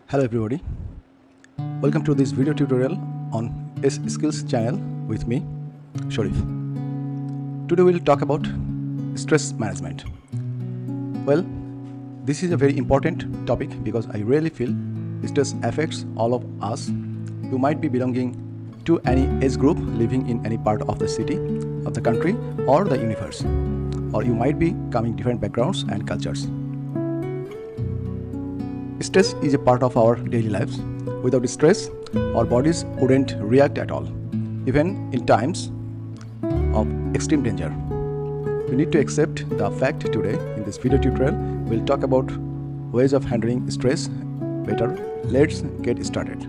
Hello everybody, welcome to this video tutorial on S Skills channel with me, Sharif. Today we'll talk about stress management. Well, this is a very important topic because I really feel stress affects all of us. You might be belonging to any age group, living in any part of the city, of the country or the universe, or you might be coming different backgrounds and cultures. Stress is a part of our daily lives. Without stress, our bodies wouldn't react at all, even in times of extreme danger. You need to accept the fact today. In this video tutorial, we'll talk about ways of handling stress better. Let's get started.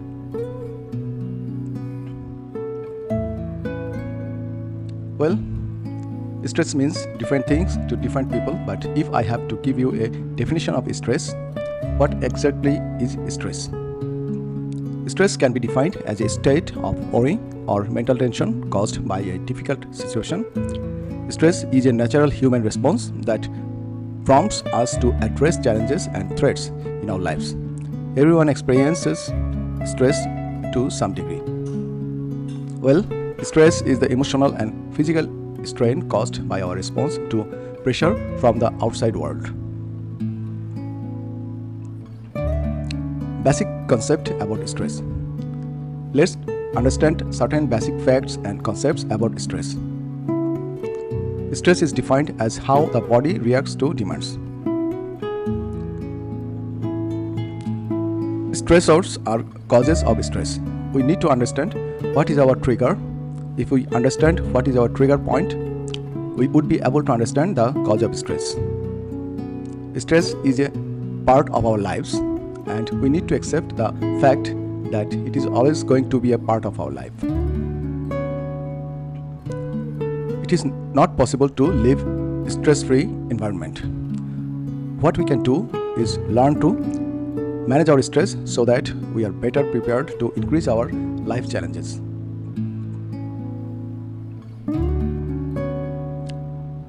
Well, stress means different things to different people, but if I have to give you a definition of stress, what exactly is stress? Stress can be defined as a state of worry or mental tension caused by a difficult situation. Stress is a natural human response that prompts us to address challenges and threats in our lives. Everyone experiences stress to some degree. Well, stress is the emotional and physical strain caused by our response to pressure from the outside world. Basic concept about stress. Let's understand certain basic facts and concepts about stress. Stress is defined as how the body reacts to demands. Stressors are causes of stress. We need to understand what is our trigger. If we understand what is our trigger point, we would be able to understand the cause of stress. Stress is a part of our lives, and we need to accept the fact that it is always going to be a part of our life. It is not possible to live stress-free environment. What we can do is learn to manage our stress so that we are better prepared to increase our life challenges.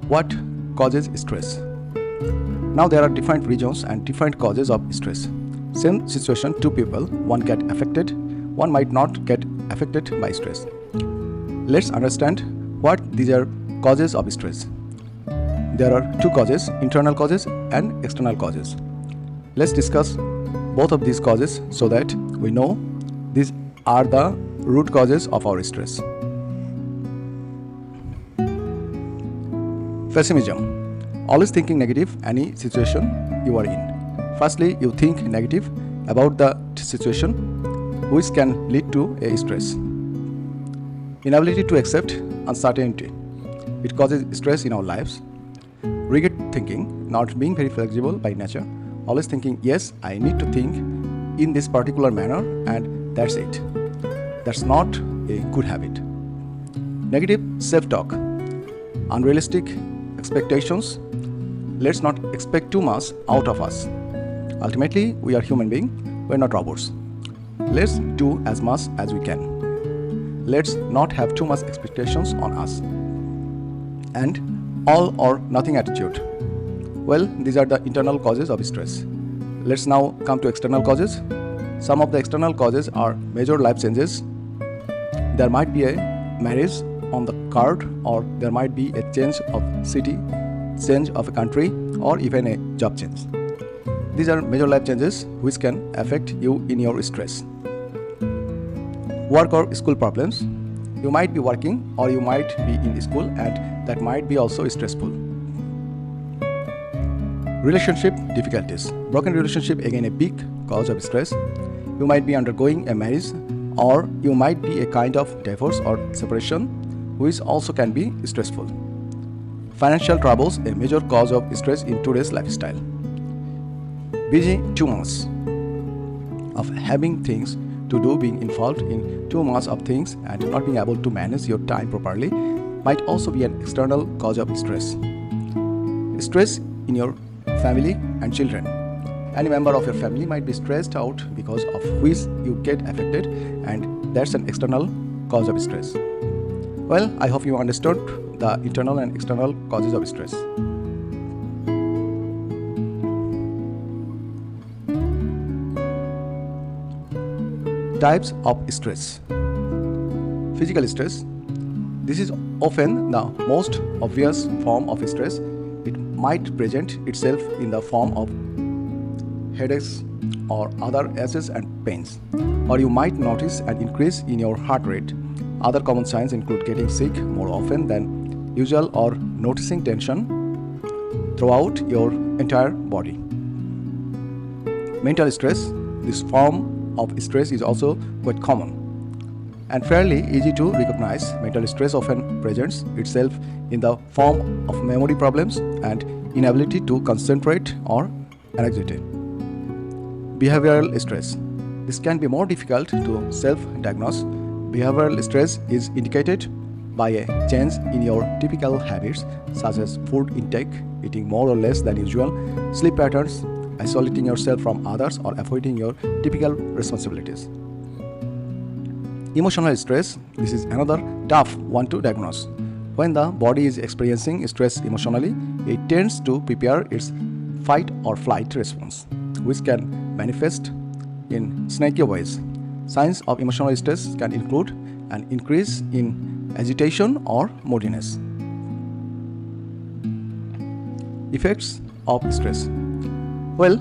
What causes stress? Now there are different regions and different causes of stress. Same situation, two people, one get affected, one might not get affected by stress. Let's understand what these are causes of stress. There are two causes, internal causes and external causes. Let's discuss both of these causes so that we know these are the root causes of our stress. Pessimism. Always thinking negative any situation you are in. Firstly, you think negative about the situation, which can lead to a stress. Inability to accept uncertainty. It causes stress in our lives. Rigid thinking, not being very flexible by nature. Always thinking, yes, I need to think in this particular manner and that's it. That's not a good habit. Negative self-talk. Unrealistic expectations. Let's not expect too much out of us. Ultimately, we are human beings, we're not robots. Let's do as much as we can. Let's not have too much expectations on us. And all or nothing attitude. Well, these are the internal causes of stress. Let's now come to external causes. Some of the external causes are major life changes. There might be a marriage on the card, or there might be a change of city, change of a country, or even a job change. These are major life changes which can affect you in your stress. Work or school problems. You might be working or you might be in school, and that might be also stressful. Relationship difficulties. Broken relationship, again a big cause of stress. You might be undergoing a marriage, or you might be a kind of divorce or separation, which also can be stressful. Financial troubles, a major cause of stress in today's lifestyle. Busy too much of having things to do, being involved in too much of things and not being able to manage your time properly might also be an external cause of stress. Stress in your family and children. Any member of your family might be stressed out because of which you get affected, and that's an external cause of stress. Well, I hope you understood the internal and external causes of stress. Types of stress. Physical stress. This is often the most obvious form of stress. It might present itself in the form of headaches or other aches and pains, or you might notice an increase in your heart rate. Other common signs include getting sick more often than usual or noticing tension throughout your entire body. Mental stress. This form of stress is also quite common and fairly easy to recognize. Mental stress often presents itself in the form of memory problems and inability to concentrate or anxiety. Behavioral stress. This can be more difficult to self-diagnose. Behavioral stress is indicated by a change in your typical habits such as food intake, eating more or less than usual, sleep patterns, isolating yourself from others, or avoiding your typical responsibilities. Emotional stress. This is another tough one to diagnose. When the body is experiencing stress emotionally, it tends to prepare its fight or flight response, which can manifest in sneaky ways. Signs of emotional stress can include an increase in agitation or moodiness. Effects of stress. Well,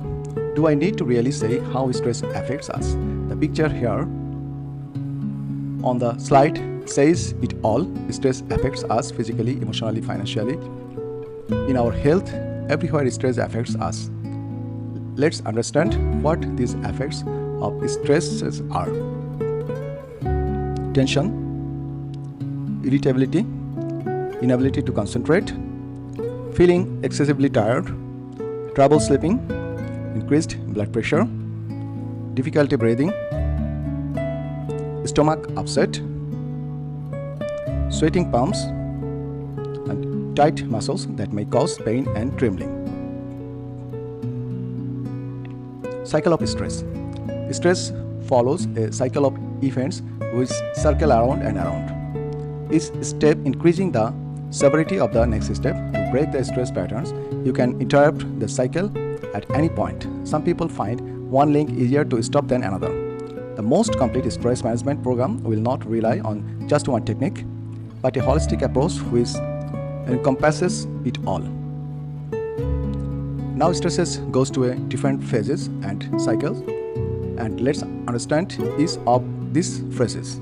do I need to really say how stress affects us? The picture here on the slide says it all. Stress affects us physically, emotionally, financially. In our health, everywhere stress affects us. Let's understand what these effects of stresses are. Tension, irritability, inability to concentrate, feeling excessively tired, trouble sleeping, increased blood pressure, difficulty breathing, stomach upset, sweating palms, and tight muscles that may cause pain and trembling. Cycle of stress. Stress follows a cycle of events which circle around and around, each step increasing the severity of the next step. To break the stress patterns, you can interrupt the cycle at any point. Some people find one link easier to stop than another. The most complete stress management program will not rely on just one technique, but a holistic approach which encompasses it all. Now stresses goes to a different phases and cycles, and let's understand each of these phases.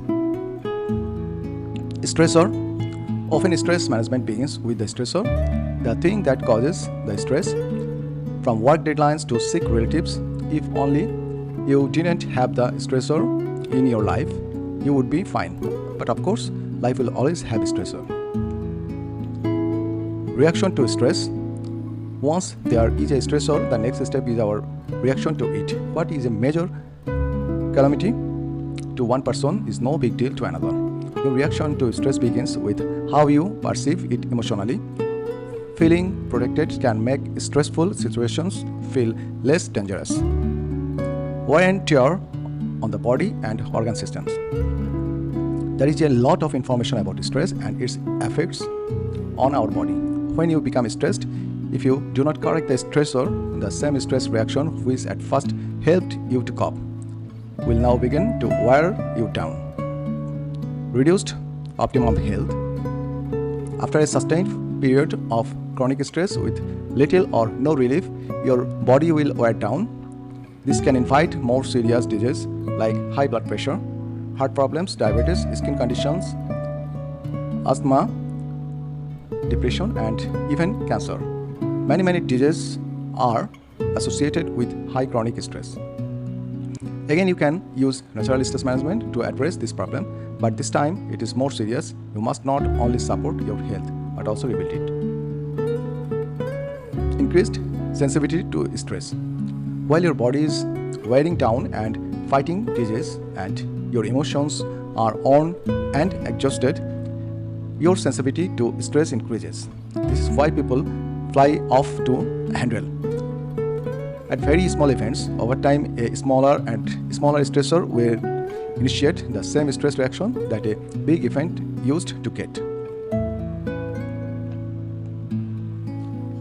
Stressor. Often stress management begins with the stressor, the thing that causes the stress, from work deadlines to sick relatives. If only you didn't have the stressor in your life, you would be fine. But of course, life will always have a stressor. Reaction to stress. Once there is a stressor, the next step is our reaction to it. What is a major calamity to one person is no big deal to another. Your reaction to stress begins with how you perceive it emotionally. Feeling protected can make stressful situations feel less dangerous. Wear and tear on the body and organ systems. There is a lot of information about stress and its effects on our body. When you become stressed, if you do not correct the stressor, the same stress reaction which at first helped you to cope will now begin to wear you down. Reduced optimum health. After a sustained period of chronic stress with little or no relief, your body will wear down. This can invite more serious diseases like high blood pressure, heart problems, diabetes, skin conditions, asthma, depression, and even cancer. Many diseases are associated with high chronic stress. Again, you can use natural stress management to address this problem, but this time it is more serious. You must not only support your health, but also rebuild it. Increased sensitivity to stress. While your body is wearing down and fighting disease and your emotions are on and exhausted, your sensitivity to stress increases. This is why people fly off to handle. At very small events, over time a smaller stressor will initiate the same stress reaction that a big event used to get.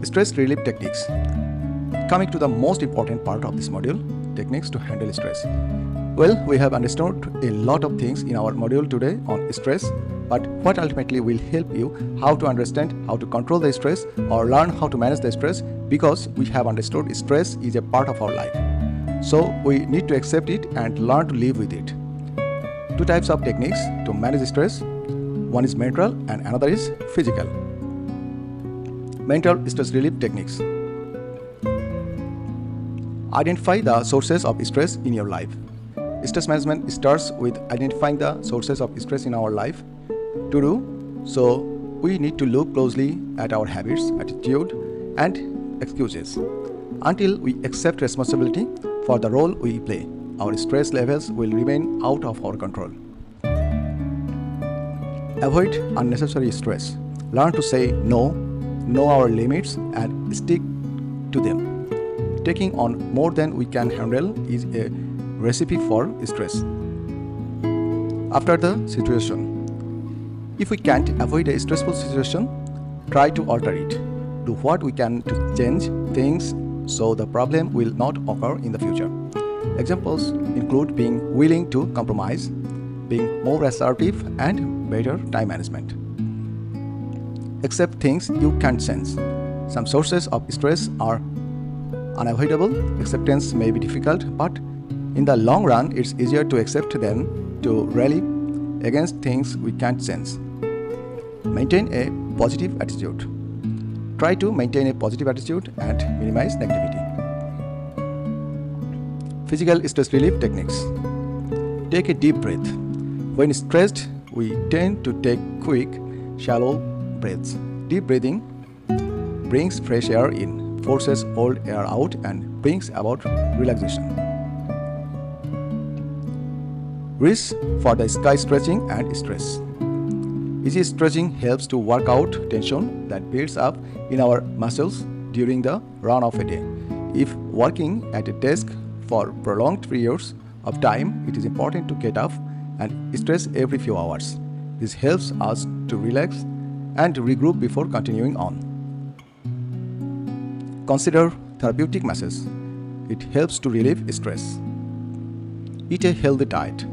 Stress relief techniques. Coming to the most important part of this module, techniques to handle stress. Well, we have understood a lot of things in our module today on stress, but what ultimately will help you how to understand how to control the stress or learn how to manage the stress, because we have understood stress is a part of our life. So we need to accept it and learn to live with it. Two types of techniques to manage stress. One is mental and another is physical. Mental stress relief techniques. Identify the sources of stress in your life. Stress management starts with identifying the sources of stress in our life. To do so, we need to look closely at our habits, attitude, and excuses. Until we accept responsibility for the role we play, our stress levels will remain out of our control. Avoid unnecessary stress. Learn to say no, know our limits, and stick to them. Taking on more than we can handle is a recipe for stress. After the situation. If we can't avoid a stressful situation, try to alter it. Do what we can to change things so the problem will not occur in the future. Examples include being willing to compromise, being more assertive, and better time management. Accept things you can't change. Some sources of stress are unavoidable. Acceptance may be difficult, but in the long run, it's easier to accept than to rally against things we can't change. Maintain a positive attitude. Try to maintain a positive attitude and minimize negativity. Physical stress relief techniques. Take a deep breath. When stressed, we tend to take quick, shallow breaths. Deep breathing brings fresh air in, forces old air out, and brings about relaxation. Reach for the sky stretching and stress. Easy stretching helps to work out tension that builds up in our muscles during the run of a day. If working at a desk for prolonged periods of time, it is important to get up and stretch every few hours. This helps us to relax and regroup before continuing on. Consider therapeutic massage. It helps to relieve stress. Eat a healthy diet.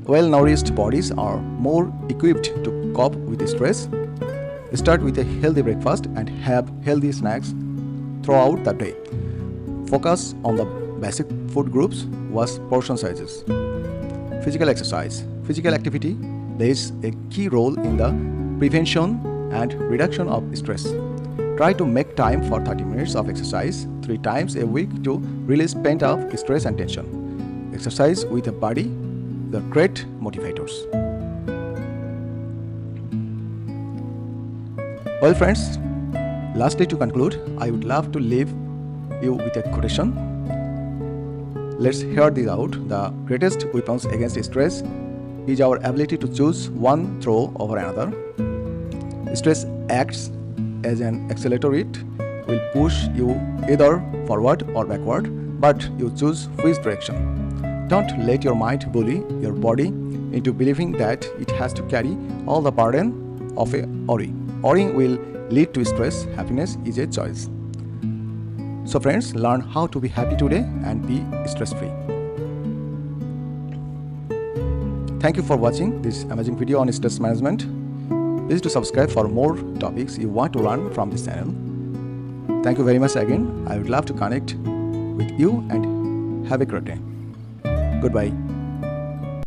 Well-nourished bodies are more equipped to cope with stress. Start with a healthy breakfast and have healthy snacks throughout the day. Focus on the basic food groups, watch portion sizes. Physical exercise. Physical activity plays a key role in the prevention and reduction of stress. Try to make time for 30 minutes of exercise 3 times a week to release pent-up stress and tension. Exercise with a body, the great motivators. Well friends, lastly to conclude, I would love to leave you with a quotation. Let's hear this out. The greatest weapons against stress is our ability to choose one throw over another. Stress acts as an accelerator. It will push you either forward or backward, but you choose which direction. Don't let your mind bully your body into believing that it has to carry all the burden of a worry. Worrying will lead to stress. Happiness is a choice. So friends, learn how to be happy today and be stress-free. Thank you for watching this amazing video on stress management. Please do subscribe for more topics you want to learn from this channel. Thank you very much again. I would love to connect with you and have a great day. Goodbye.